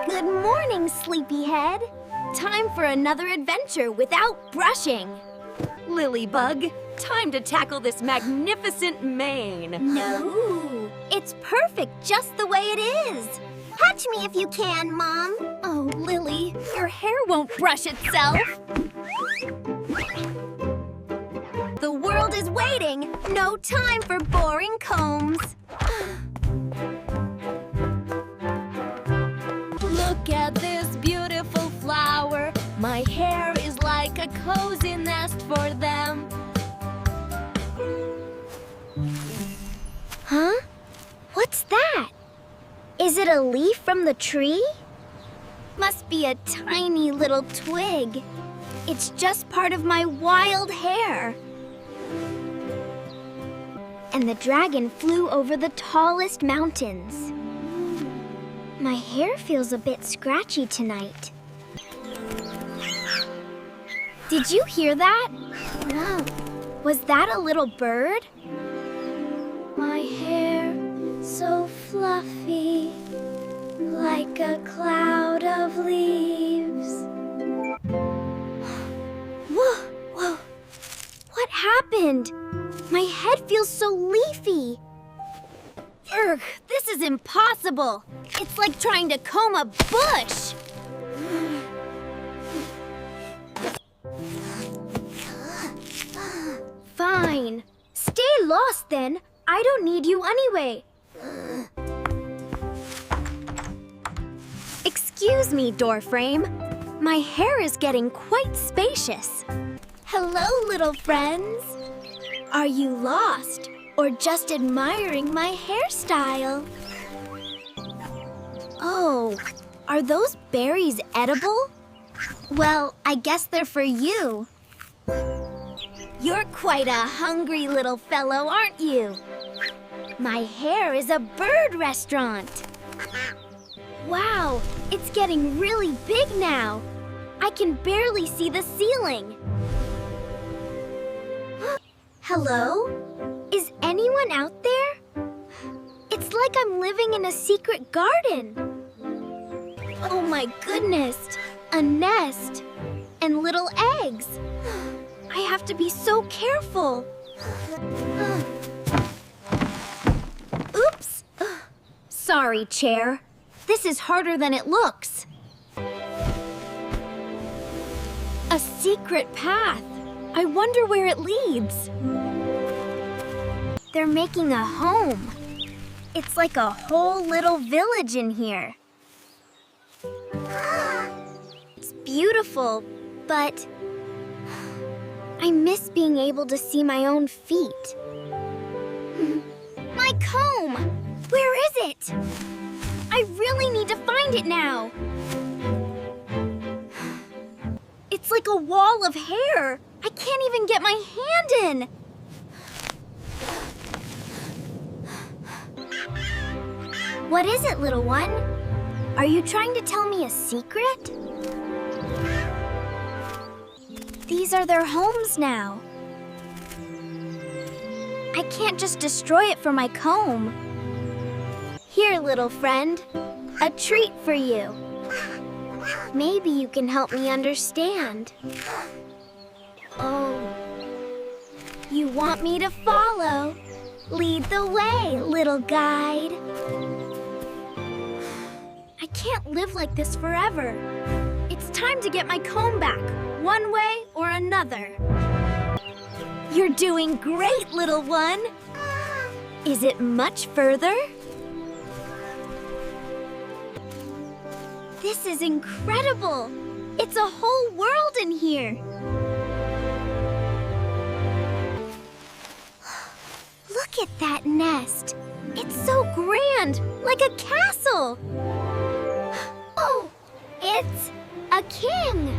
Good morning, sleepyhead. Time for another adventure without brushing. Lilybug, time to tackle this magnificent mane. No, it's perfect just the way it is. Catch me if you can, Mom. Oh, Lily, your hair won't brush itself. The world is waiting. No time for boring combs. Look at this beautiful flower. My hair is like a cozy nest for them. Huh? What's that? Is it a leaf from the tree? Must be a tiny little twig. It's just part of my wild hair. And the dragon flew over the tallest mountains. My hair feels a bit scratchy tonight. Did you hear that? No. Was that a little bird? My hair so fluffy, like a cloud of leaves. Whoa, whoa. What happened? My head feels so leafy. Ugh, this is impossible. It's like trying to comb a bush. Fine. Stay lost then. I don't need you anyway. Excuse me, doorframe. My hair is getting quite spacious. Hello, little friends. Are you lost or just admiring my hairstyle? Oh, are those berries edible? Well, I guess they're for you. You're quite a hungry little fellow, aren't you? My hair is a bird restaurant. Wow, it's getting really big now. I can barely see the ceiling. Hello? Is anyone out there? It's like I'm living in a secret garden. Oh my goodness, a nest and little eggs. I have to be so careful. Oops. Sorry, chair. This is harder than it looks. A secret path. I wonder where it leads. They're making a home. It's like a whole little village in here. It's beautiful, but I miss being able to see my own feet. My comb! Where is it? I really need to find it now. It's like a wall of hair. I can't even get my hand in. What is it, little one? Are you trying to tell me a secret? These are their homes now. I can't just destroy it for my comb. Here, little friend, a treat for you. Maybe you can help me understand. Oh, you want me to follow? Lead the way, little guide. I can't live like this forever. It's time to get my comb back, one way or another. You're doing great, little one. Is it much further? This is incredible. It's a whole world in here. Look at that nest. It's so grand, like a castle. Oh, it's a king.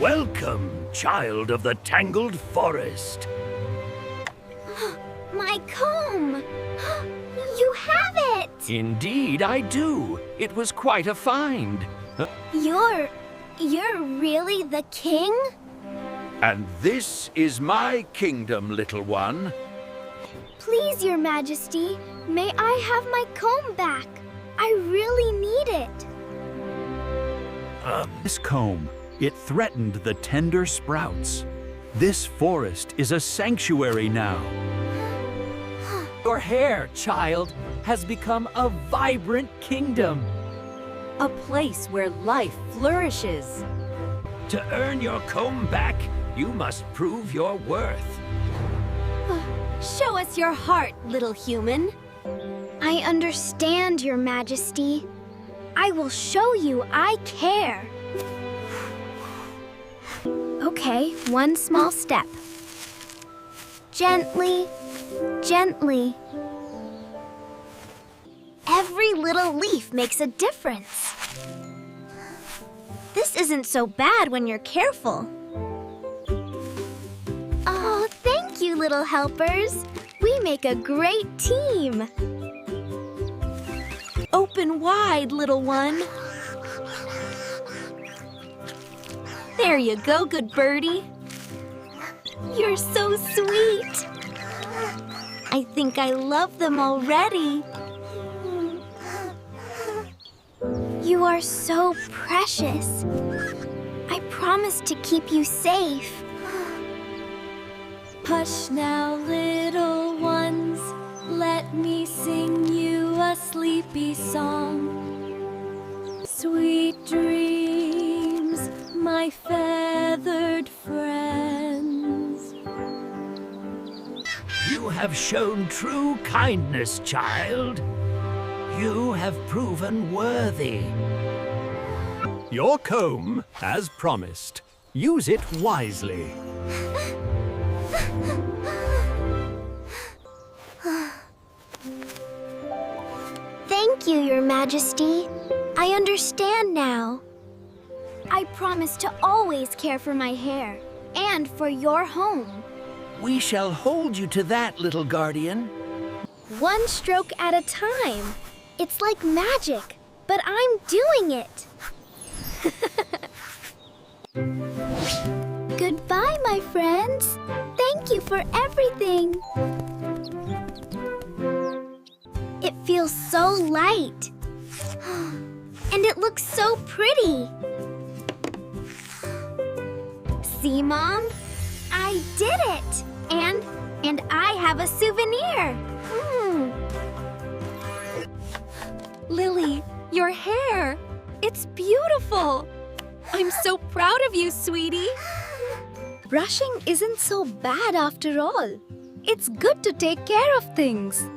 Welcome, child of the tangled forest. My comb. You have it. Indeed, I do. It was quite a find. You're really the king? And this is my kingdom, little one. Please, Your Majesty, may I have my comb back? I really need it. This comb, it threatened the tender sprouts. This forest is a sanctuary now. Your hair, child, has become a vibrant kingdom. A place where life flourishes. To earn your comb back, you must prove your worth. Show us your heart, little human. I understand, Your Majesty. I will show you I care. Okay, one small step. Gently, gently. Every little leaf makes a difference. This isn't so bad when you're careful. Oh, thank you, little helpers. We make a great team. Open wide, little one. There you go, good birdie. You're so sweet. I think I love them already. You are so precious. I promise to keep you safe. Hush now, little ones. Let me sing you a sleepy song. Sweet dreams, my feathered friends. You have shown true kindness, child. You have proven worthy. Your comb, as promised. Use it wisely. Thank you, Your Majesty. I understand now. I promise to always care for my hair and for your home. We shall hold you to that, little guardian. One stroke at a time. It's like magic, but I'm doing it. Goodbye, my friends. Thank you for everything. It feels so light. And it looks so pretty. See, Mom? I did it. And I have a souvenir. Lily, your hair. It's beautiful. I'm so proud of you, sweetie. Brushing isn't so bad after all. It's good to take care of things.